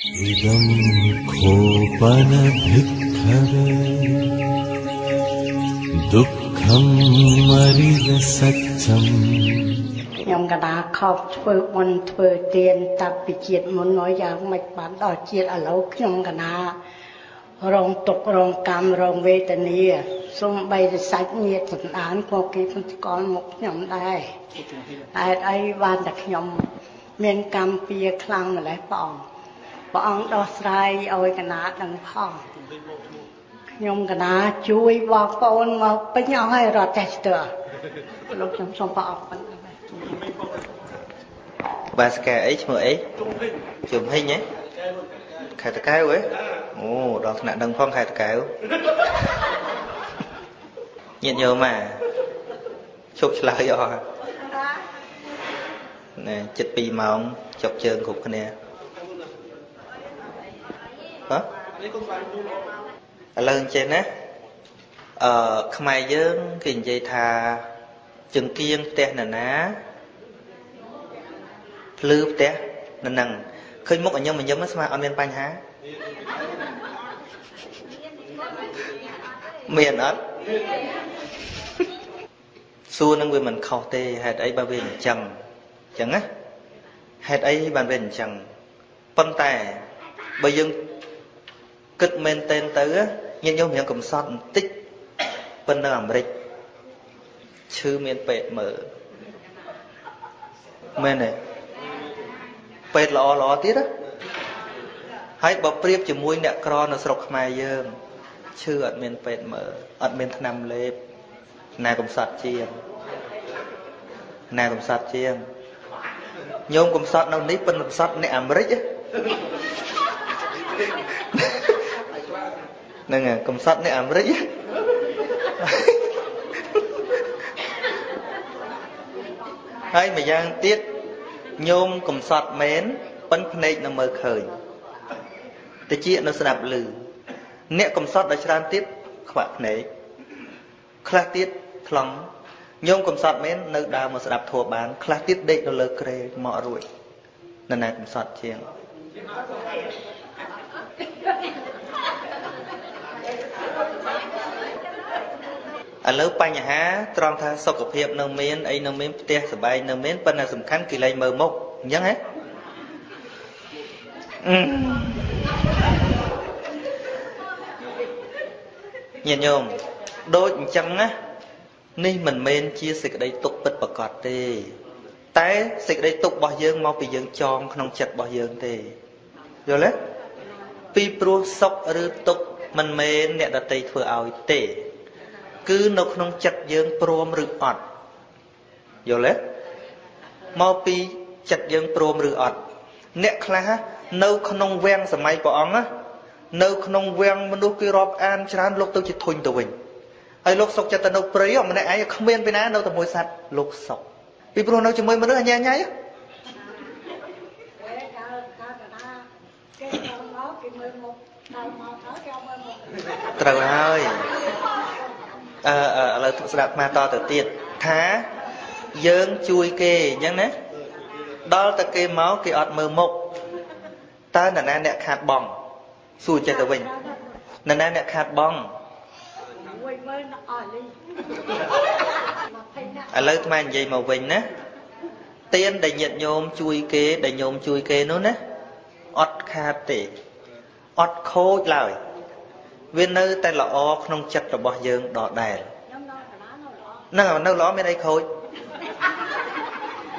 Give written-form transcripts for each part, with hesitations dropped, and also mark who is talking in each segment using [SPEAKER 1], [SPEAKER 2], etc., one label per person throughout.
[SPEAKER 1] Idam khopana bhikkhave dukkham marida satcham ខ្ញុំកណាខប់ធ្វើបុណ្យធ្វើទានតាពីជាតិមុនមកយ៉ាងមិនបានដល់ជាតិឥឡូវខ្ញុំកណារងទុក្ខរងកម្មរងវេទនាសូម្បីតែសាច់ញាតិសន្តានក៏គេមិនស្គាល់មុខខ្ញុំដែរហេតុអីបានតែខ្ញុំមានកម្មពៀខ្លាំងម្ល៉េះព្រះអង្គដោះស្រាយឲ្យកណាដឹងផងខ្ញុំកណាជួយបងប្អូនមកពេញអស់ហើយរត់ចេះស្ទើរលោកខ្ញុំសូមព្រះអង្គប៉ុណ្ណឹង
[SPEAKER 2] បាទស្កែអីឈ្មោះអីជុំហិញហ៎ខេត្តតាកែវហ៎អូដល់ថ្នាក់ដឹងផងខេត្តតាកែវញាតិញោមឈប់ឆ្លើយអស់ណែចិត្ត2ម៉ោងចុកជើងគ្រប់គ្នាបាទឥឡូវអញ្ចឹងណាខ្មែរយើងគេនិយាយថាចង្គៀងផ្ទះណាណាភ្លឺផ្ទះនៅនឹងឃើញមុខអញ្ញឹមស្មើអត់មានបញ្ហាមានអត់សួរនឹងវាមិនខុសទេហេតុអីបើវាអញ្ចឹងណាហេតុអីបានវាអញ្ចឹងប៉ុន្តែបើយើងគិតមែនទែនទៅញាតិញោមរៀងកំសត់បន្តិចប៉ុន្តែអាមេរិកឈឺមានពេទ្យមើលមែនទេពេទ្យល្អទៀតហើយបើប្រៀបជាមួយអ្នកក្រនៅស្រុកខ្មែរយើងឈឺអត់មានពេទ្យមើលអត់មានថ្នាំលេបណែកំសត់ជាងញោមកំសត់នៅនេះប៉ុន្តែកំសត់អ្នកអាមេរិកហ្នឹងកំសត់អ្នកអាមេរិកហើយម្យ៉ាងទៀតញោមកំសត់មែនប៉ុនភ្នែកនៅមើលឃើញតិចនៅស្ដាប់ឮអ្នកកំសត់ដល់ច្រើនទៀតខ្វាក់ភ្នែកខ្លះទៀតថ្លង់ញោមកំសត់មែននៅដើរមកស្ដាប់ធម៌បានខ្លះទៀតដេកនៅលើគ្រែមករួចនៅណាកំសត់ជាងឥឡូវបញ្ហាត្រង់ថាសុខភាពនៅមានអីនៅមានផ្ទះសបែងនៅមានប៉ុន្តែសំខាន់គេលែងមើលមុខអញ្ចឹងហ៎ញាតិញោមដូចអញ្ចឹងណានេះមិនមែនជាសេចក្តីទុក្ខពិតប្រាកដទេតែសេចក្តីទុក្ខរបស់យើងមកពីយើងចងក្នុងចិត្តរបស់យើងទេយល់ទេពីព្រោះសុខឬទុក្ខមិនមែនអ្នកដទៃធ្វើឲ្យទេគឺនៅក្នុងចិត្តយើងព្រមឬអត់យល់ទេមកពីចិត្តយើងព្រមឬអត់អ្នកខ្លះនៅក្នុងវាំងសម័យព្រះអង្គនៅក្នុងវាំងមនុស្សគេរាប់អានច្រើនលោកទៅជាធុញទៅវិញហើយលោកសុកចិត្តទៅនៅព្រៃម្នាក់ឯងគ្មានពីណានៅតែមួយសัตว์លោកសុកពីព្រោះនៅជាមួយមនុស្សអញ្ញាញ៉ៃត្រូវហើយឥឡូវស្ដាប់មកតទៅទៀតថាយើងជួយគេអញ្ចឹងណាដល់តែគេមកគេអត់មើលមុខតើនរណាអ្នកខាតបងសួរចេះទៅវិញនរណាអ្នកខាតបងឥឡូវថ្មនិយាយមកវិញណាទានដែលញាតិញោមជួយគេដែលញោមជួយគេនោះណាអត់ខាតទេអត់ខូចឡើយវានៅតែល្អក្នុងចិត្តរបស់យើងដដែលហ្នឹងនៅល្អមានអីខូច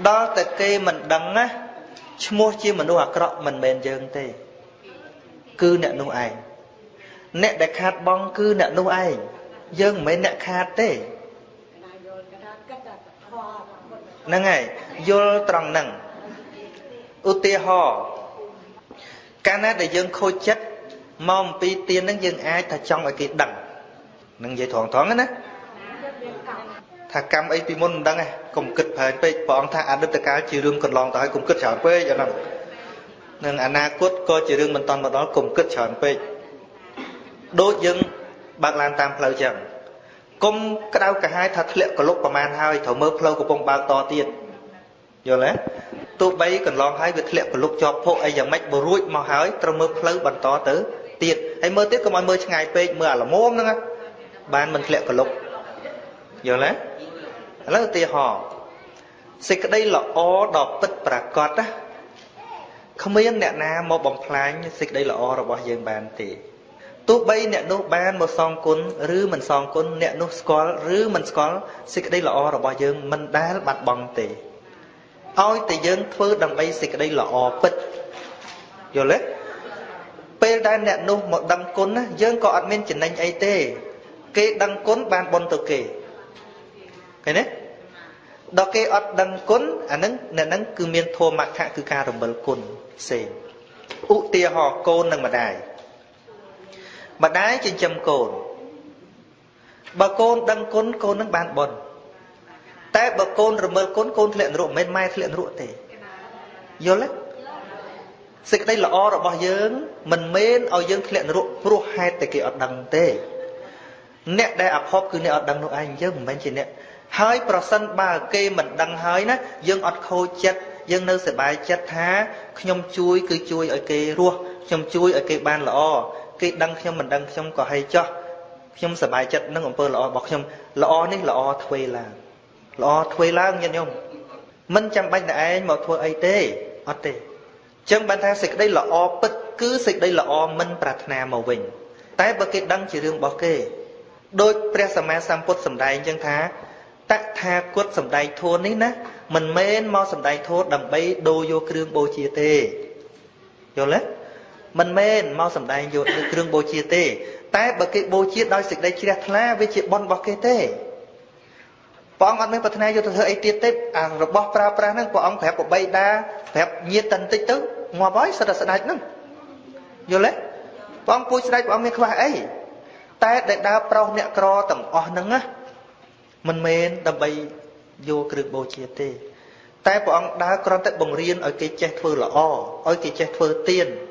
[SPEAKER 2] ដល់តែគេមិនដឹងណាឈ្មោះជាមនុស្សអាក្រក់មិនមែនយើងទេគឺអ្នកនោះឯងអ្នកដែលខាតបងគឺអ្នកនោះឯងយើងមិនមែនអ្នកខាតទេហ្នឹងហើយយល់ត្រង់ហ្នឹងឧទាហរណ៍កាលណាដែលយើងខូចចិត្តមកអំពីទានហ្នឹងយើងអាចថាចង់ឲ្យគេដឹងនឹងនិយាយត្រង់ណាថាកម្មអីពីមុនមិនដឹងទេកុំគិតច្រើនពេកព្រះអង្គថាអតីតកាលជារឿងកន្លងទៅហើយកុំគិតច្រើនពេកអាហ្នឹងនឹងអនាគតក៏ជារឿងមិនតាន់មកដល់កុំគិតច្រើនពេកដូចយើងបើកឡានតាមផ្លូវចឹងកុំក្តៅកាហាយថាធ្លាក់កលុកប្រមាណហើយត្រូវមើលផ្លូវកំពុងបើកតទៀតយល់ទេ tụ bay còn lo hai việc lẹ của lục cho phụ ấy dạng mạch bồ ruột mà hỏi trong mơ phơi bẩn to tới tiệt hay mơ tiết có mọi mơ ngày pe mơ là mồm nữa ban mình lẹ của lục giờ lấy tiệt họ xịt cái đây là ó đọt bứt bạc cọt á không biết nè na một bóng phán xịt đây là ó rồi bỏ dương bàn thì tụ bay nè nô ban một song cún rứ mình song cún nè nô squall rứ mình squall xịt cái đây là ó rồi bỏ dương mình đá bạt bằng thì ôi thì dương thưa đằng bay xịt cái đây là ó bứt giờ lấy pe đai nè nô một đằng cún á dương có admin chỉ anh ấy tê cái đằng cún ban bon tự kì cái đấy đó cái ọt đằng cún nâng cứ miên thô mặt khác cứ ca rồng bờ cún xề ụ tia họ côn nâng mà đái trên châm côn bà côn đằng côn nâng bàn bồn tại bà côn rồng bờ côn thiện ruộng bên mai thiện ruộng thế vô lắm sự đây là o rồi bao dưỡng mình mến ở dưỡng thiện ruộng ruộng hai tại cái ọt đằng tê nè đây ập hộp cứ nè ọt đằng nó anh chứ mình bên chỉ nè hơi percent ba kê mình đăng hơi ná dương ọt khô chất dương nơi sẽ bài chất thá nhom chui cứ chui ở kê rua nhom chui ở kê ban là o kê đăng nhom mình đăng nhom có hay cho nhom sẽ bài chất nó còn pơ là o bọc nhom là o ní là o thuê là nhân nhom mình chẳng bánh là ai mà thua ai tê ọt tê chẳng bàn thang xịt đây là o bất cứ xịt đây là o mình prarthana màu vinh tại bờ kê đăng chỉ riêng bỏ kê đôi presama samput sầm đai chân thá tắc tha quất sầm đai thua ní ná mình mến mau sầm đai thua đầm bay đô vô kêu bô chia tê vô lết mình mến mau sầm đai vô kêu bô chia tê tại bờ cái bô chia đôi xịt đây chia thla với chia bon bọc kê tê bọn anh mới bật này vô thời ấy tiết tết à rồi bọc pra năng bọn ông phép của bay đa phép nhiệt tình tích tứ ngoài bói sao là đai năng vô lết bọn pui sai bọn mình không ấy tại để đa pro nẹt cro tầm o năng á mình mến đầm bay vô kêu bô chia tê tại bọn đá con tại bồng riêng ở cái che phơ là o ở cái che phơ tiền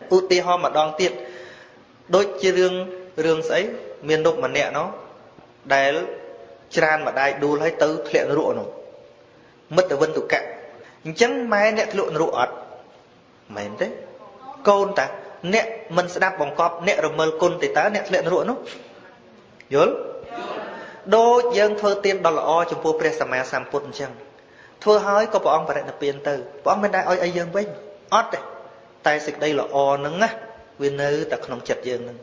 [SPEAKER 2] ưu ti ho mà đòn tiền đôi chia rương sấy miền đông mà nẹ nó để tràn mà đai đu lấy tứ thiện ruộng nó mất ở vân tụ cạn chẳng mai nẹ thiện ruộng ọt mến thế côn ta nẹ mình sẽ đạp bóng cọp nẹ rồi mơ côn thì ta nẹ thiện ruộng nó nhớ đôi dân thơ tiên đó là o trong phố presama samput chăng thưa hỏi có bọn phải là tiền từ bọn mình đang oi dân với ót đây tay xịt đây là o nứng á viên nữ ta không chặt dân nứng